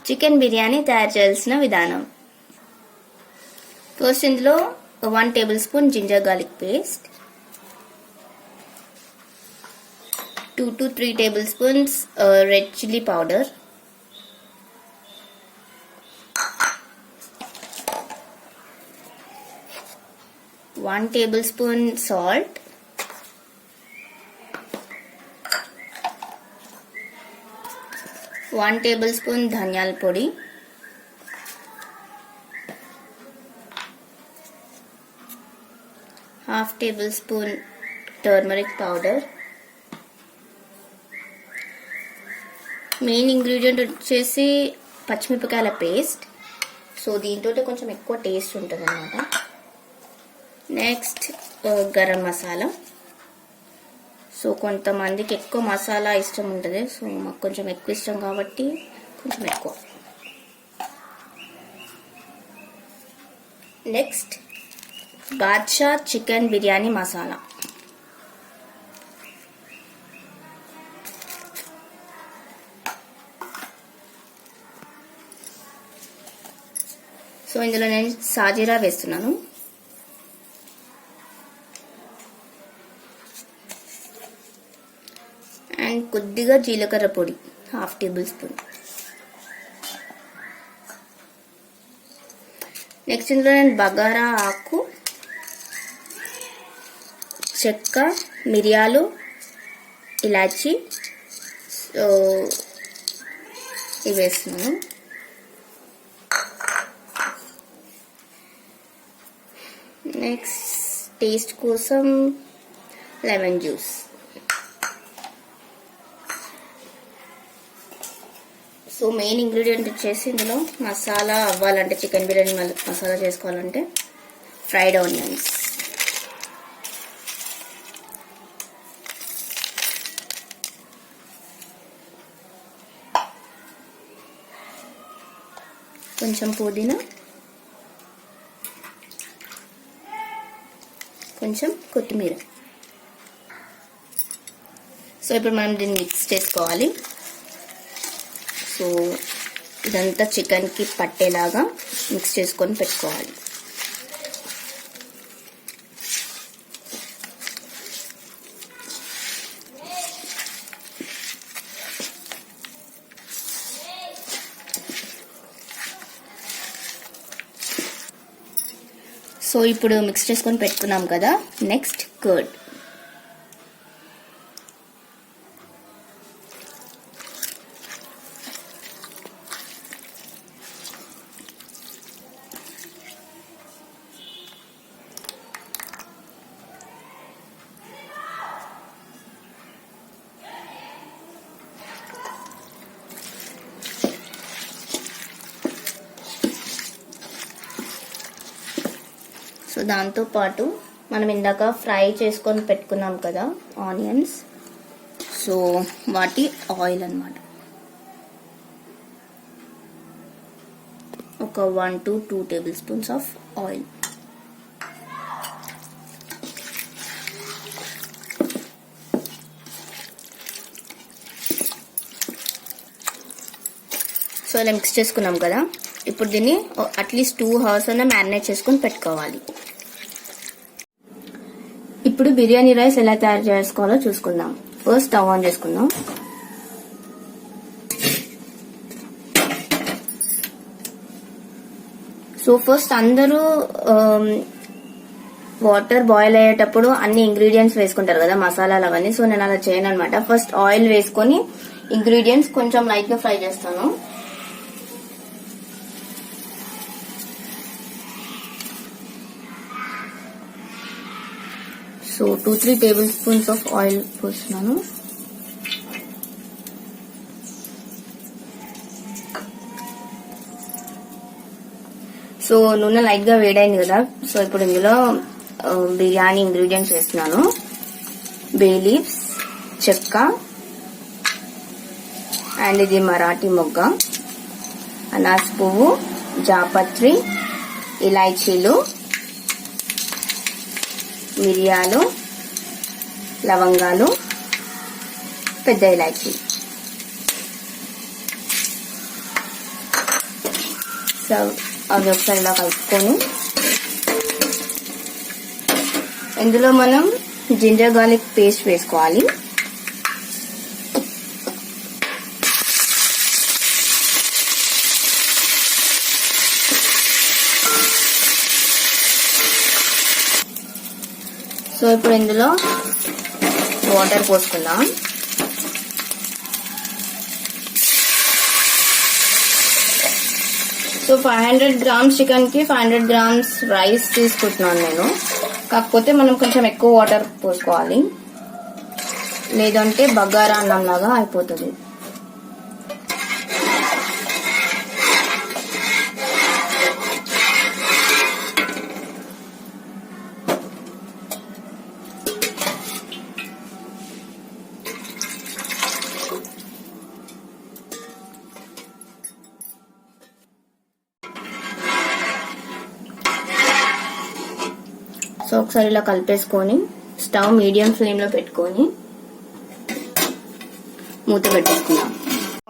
Chicken biryani తయారు చేయాల్సిన విధానం. ఫస్ట్ ఇందులో 1 tablespoon ginger garlic paste, 2 to 3 tablespoons red chilli powder, 1 tablespoon salt, 1 tablespoon ధనియాల పొడి, 1/2 tablespoon turmeric powder. Main ingredient వచ్చేసి పచ్చిమిరపకాయల పేస్ట్. సో దీంతో కొంచెం ఎక్కువ టేస్ట్ ఉంటుంది అన్నమాట. నెక్స్ట్ గరం మసాలా. సో కొంతమందికి ఎక్కువ మసాలా ఇష్టం ఉంటుంది, సో మాకు కొంచెం ఎక్కువ ఇష్టం కాబట్టి కొంచెం ఎక్కువ. Next Badshah chicken biryani masala. So ఇందులో నేను సాజీరా వేస్తున్నాను. అండ్ కొద్దిగా జీలకర్ర పొడి 1/2 టేబుల్ స్పూన్. నెక్స్ట్ ఇందులో నేను బగారా ఆకు, చెక్క, మిరియాలు, ఇలాచి సో ఇవి వేస్తున్నాను. నెక్స్ట్ టేస్ట్ కోసం lemon juice. So main ingredient వచ్చేసి ఇందులో మసాలా అవ్వాలంటే, చికెన్ బిర్యానీ మసాలా చేసుకోవాలంటే ఫ్రైడ్ ఆనియన్స్, కొంచెం పుదీనా, కొంచెం కొత్తిమీర. సో ఇప్పుడు మనం దీన్ని మిక్స్ చేసుకోవాలి. సో ఇదంతా చికెన్కి పట్టేలాగా మిక్స్ చేసుకొని పెట్టుకోవాలి. సో ఇప్పుడు మిక్స్ చేసుకొని పెట్టుకున్నాం కదా. Next curd. సో దాంతో పాటు మనం ఇందాక ఫ్రై చేసుకొని పెట్టుకున్నాం కదా ఆనియన్స్, సో వాటి ఆయిల్ అన్నమాట. ఒక 1 to 2 table spoons of oil. So ఇలా మిక్స్ చేసుకున్నాం కదా. ఇప్పుడు దీన్ని అట్లీస్ట్ 2 hours అన్న మ్యారినేట్ చేసుకొని పెట్టుకోవాలి. ఇప్పుడు బిర్యానీ రైస్ ఎలా తయారు చేసుకోవాలో చూసుకుందాం. ఫస్ట్ స్టవ్ ఆన్ చేసుకుందాం. సో ఫస్ట్ అందరూ వాటర్ బాయిల్ అయ్యేటప్పుడు అన్ని ఇంగ్రీడియంట్స్ వేసుకుంటారు కదా, మసాలాలు అవన్నీ. సో నేను అలా చేయను అనమాట. ఫస్ట్ ఆయిల్ వేసుకొని ఇంగ్రీడియంట్స్ కొంచెం లైట్ గా ఫ్రై చేస్తాను. So 2-3 table spoons of oil పోస్తున్నాను. సో నూనె లైట్ గా వేడైంది కదా. సో ఇప్పుడు ఇందులో బిర్యానీ ఇంగ్రీడియంట్స్ వేస్తున్నాను. బే లీవ్స్, చెక్క, అండ్ ఇది మరాఠీ మొగ్గ, అనాస్ పువ్వు, జాపత్రి, ఇలాచీలు, మిరియాలు, లవంగాలు, పెద్ద ఇలాచీ. సో అవి ఒకసారి ఇలా కలుపుకొని ఇందులో మనం జింజర్ గార్లిక్ పేస్ట్ వేసుకోవాలి. సో ఇప్పుడు ఇందులో వాటర్ పోసుకుందాం. సో 500 grams చికెన్ కి 500 grams రైస్ తీసుకుంటున్నాను నేను. కాకపోతే మనం కొంచెం ఎక్కువ వాటర్ పోసుకోవాలి, లేదంటే బగారా అన్నం లాగా అయిపోతుంది. సో ఒకసారి ఇలా కలిపేసుకొని స్టవ్ మీడియం ఫ్లేమ్ లో పెట్టుకొని మూత పెట్టేసుకుందాం.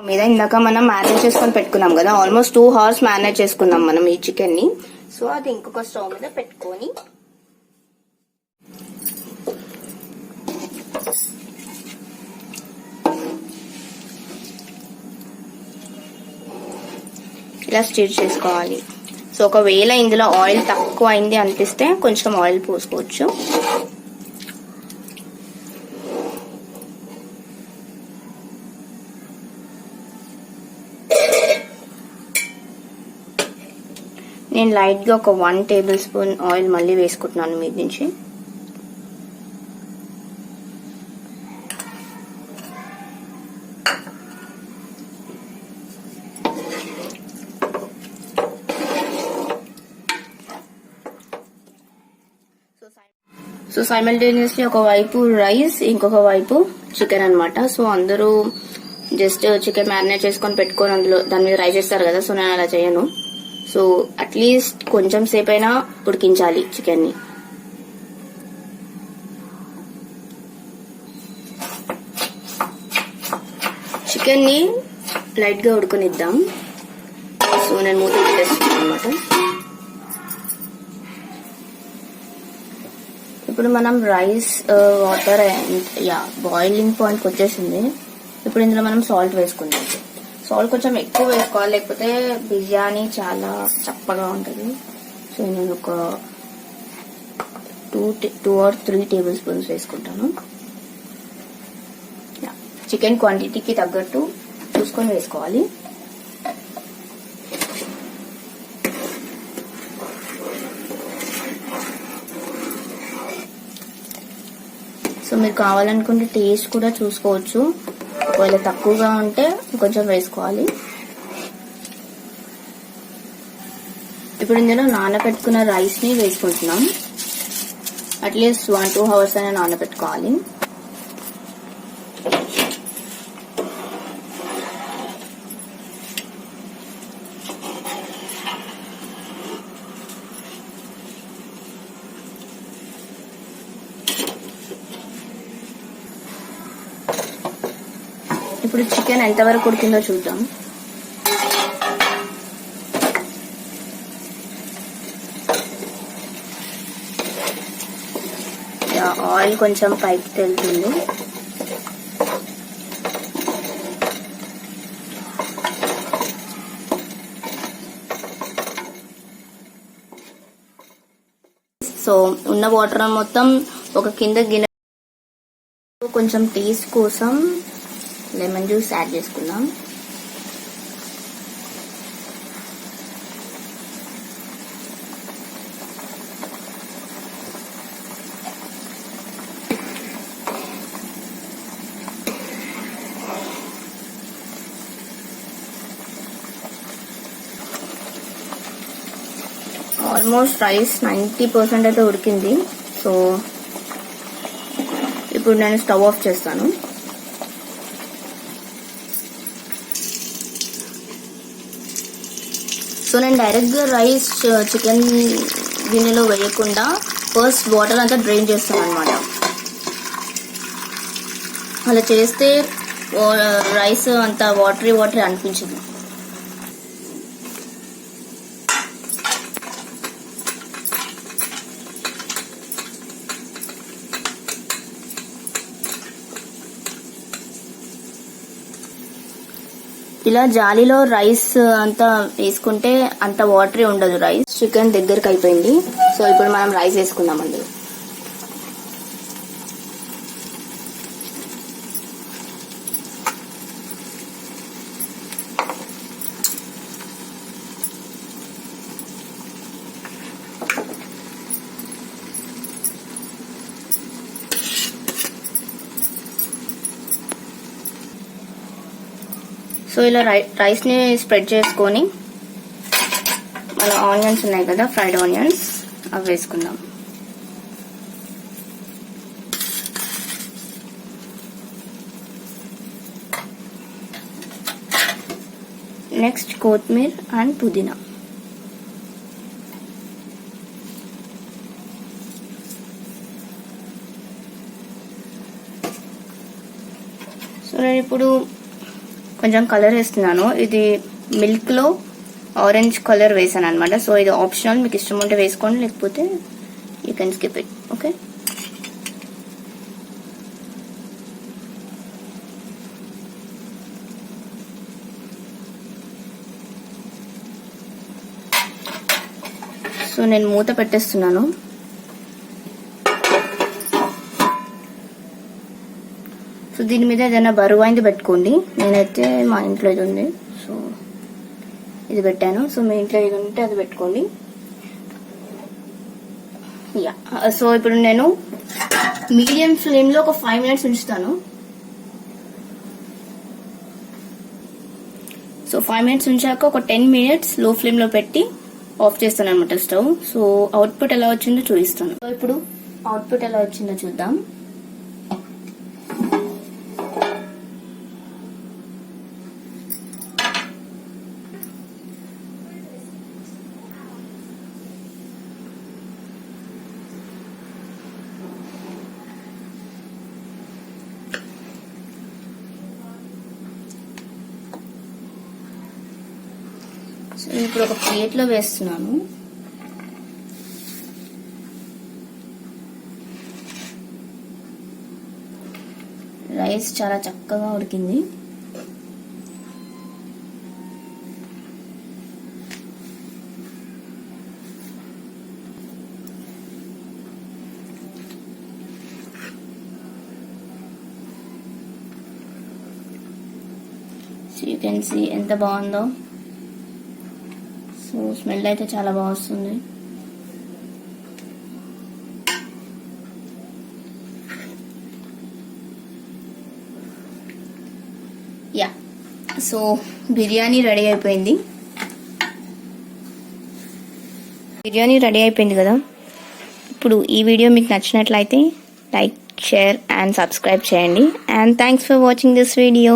మీద ఇందాక మనం మ్యారినేట్ చేసుకొని పెట్టుకున్నాం కదా, ఆల్మోస్ట్ 2 hours మ్యారినేట్ చేసుకున్నాం మనం ఈ చికెన్ ని. సో అది ఇంకొక స్టవ్ మీద పెట్టుకొని ఇలా స్టిర్ చేసుకోవాలి. సో ఒకవేళ ఇందులో ఆయిల్ తక్కువ అయింది అనిపిస్తే కొంచెం ఆయిల్ పోసుకోవచ్చు. నేను లైట్ గా ఒక 1 tablespoon ఆయిల్ మళ్ళీ వేసుకుంటున్నాను మీద నుంచి. సో సైమల్టేనియస్లీ ఒక వైపు రైస్, ఇంకొక వైపు చికెన్ అన్నమాట. సో అందరూ జస్ట్ చికెన్ మ్యారినేట్ చేసుకొని పెట్టుకొని అందులో దాని మీద రైస్ వేస్తారు కదా, సో నేను అలా చేయను. సో అట్లీస్ట్ కొంచెం సేపు అయినా ఉడికించాలి చికెన్ ని. చికెన్ ని లైట్ గా ఉడకనిద్దాం. సో నేను మూత పెట్టేస్తున్నాను అనమాట. ఇప్పుడు మనం రైస్ వాటర్ బాయిలింగ్ పాయింట్కి వచ్చేసింది. ఇప్పుడు ఇందులో మనం సాల్ట్ వేసుకుందాం. సాల్ట్ కొంచెం ఎక్కువ వేసుకోవాలి, లేకపోతే బిర్యానీ చాలా చప్పగా ఉంటుంది. సో నేను ఒక 2 or 3 tablespoons వేసుకుంటాను. చికెన్ క్వాంటిటీకి తగ్గట్టు చూసుకొని వేసుకోవాలి. సో మీరు కావాలనుకుంటే టేస్ట్ కూడా చూసుకోవచ్చు, ఒకవేళ తక్కువగా ఉంటే కొంచెం వేసుకోవాలి. ఇప్పుడు ఇందులో నానబెట్టుకున్న రైస్ ని వేసుకుంటున్నాం. అట్లీస్ట్ 1-2 hours అయినా నానబెట్టుకోవాలి. ఇప్పుడు చికెన్ ఎంతవరకు ఉడికిందో చూద్దాం. ఆయిల్ కొంచెం పైకి తెలుతుంది. సో ఉన్న వాటర్ మొత్తం ఒక కింద గిన్నె. కొంచెం టేస్ట్ కోసం లెమన్ జ్యూస్ యాడ్ చేసుకుందాం. ఆల్మోస్ట్ రైస్ 90% అయితే ఉడికింది. సో ఇప్పుడు నేను స్టవ్ ఆఫ్ చేస్తాను. సో నేను డైరెక్ట్ గా రైస్ చికెన్ గిన్నెలో వేయకుండా ఫస్ట్ వాటర్ అంతా డ్రైన్ చేస్తాను అనమాట. అలా చేస్తే రైస్ అంతా వాటరీ అనిపించదు. ఇలా జాలీలో రైస్ అంతా వేసుకుంటే అంత వాటరీ ఉండదు. రైస్ చికెన్ దగ్గరకు అయిపోయింది. సో ఇప్పుడు మనం రైస్ వేసుకుందాం అందులో. సో ఇలా రైస్ని స్ప్రెడ్ చేసుకొని మన ఆనియన్స్ ఉన్నాయి కదా, ఫ్రైడ్ ఆనియన్స్, అవి వేసుకుందాం. నెక్స్ట్ కొత్తిమీర అండ్ పుదీనా. సో నేను ఇప్పుడు కొంచెం కలర్ వేస్తున్నాను. ఇది మిల్క్ లో ఆరెంజ్ కలర్ వేసాను అనమాట. సో ఇది ఆప్షనల్, మీకు ఇష్టం ఉంటే వేసుకోండి, లేకపోతే you can skip it. Okay, so నేను మూత పెట్టేస్తున్నాను. సో దీని మీద ఏదైనా బరువైంది పెట్టుకోండి. నేనైతే మా ఇంట్లో ఇది ఉంది, సో ఇది పెట్టాను. సో మీ ఇంట్లో ఇది ఉంటే అది పెట్టుకోండి. యా, సో ఇప్పుడు నేను మీడియం ఫ్లేమ్లో ఒక 5 minutes ఉంచుతాను. సో 5 minutes ఉంచాక ఒక 10 minutes లో ఫ్లేమ్లో పెట్టి ఆఫ్ చేస్తాను అనమాట స్టవ్. సో అవుట్పుట్ ఎలా వచ్చిందో చూపిస్తాను. సో ఇప్పుడు అవుట్పుట్ ఎలా వచ్చిందో చూద్దాం. సో ఇప్పుడు ఒక ప్లేట్లో వేస్తున్నాను. రైస్ చాలా చక్కగా ఉడికింది. సో యూ కెన్ సీ ఎంత బాగుందో. సో స్మెల్ అయితే చాలా బాగా వస్తుంది. యా, సో బిర్యానీ రెడీ అయిపోయింది. కదా. ఇప్పుడు ఈ వీడియో మీకు నచ్చినట్లయితే లైక్, షేర్ అండ్ సబ్స్క్రైబ్ చేయండి. And thanks for watching this video.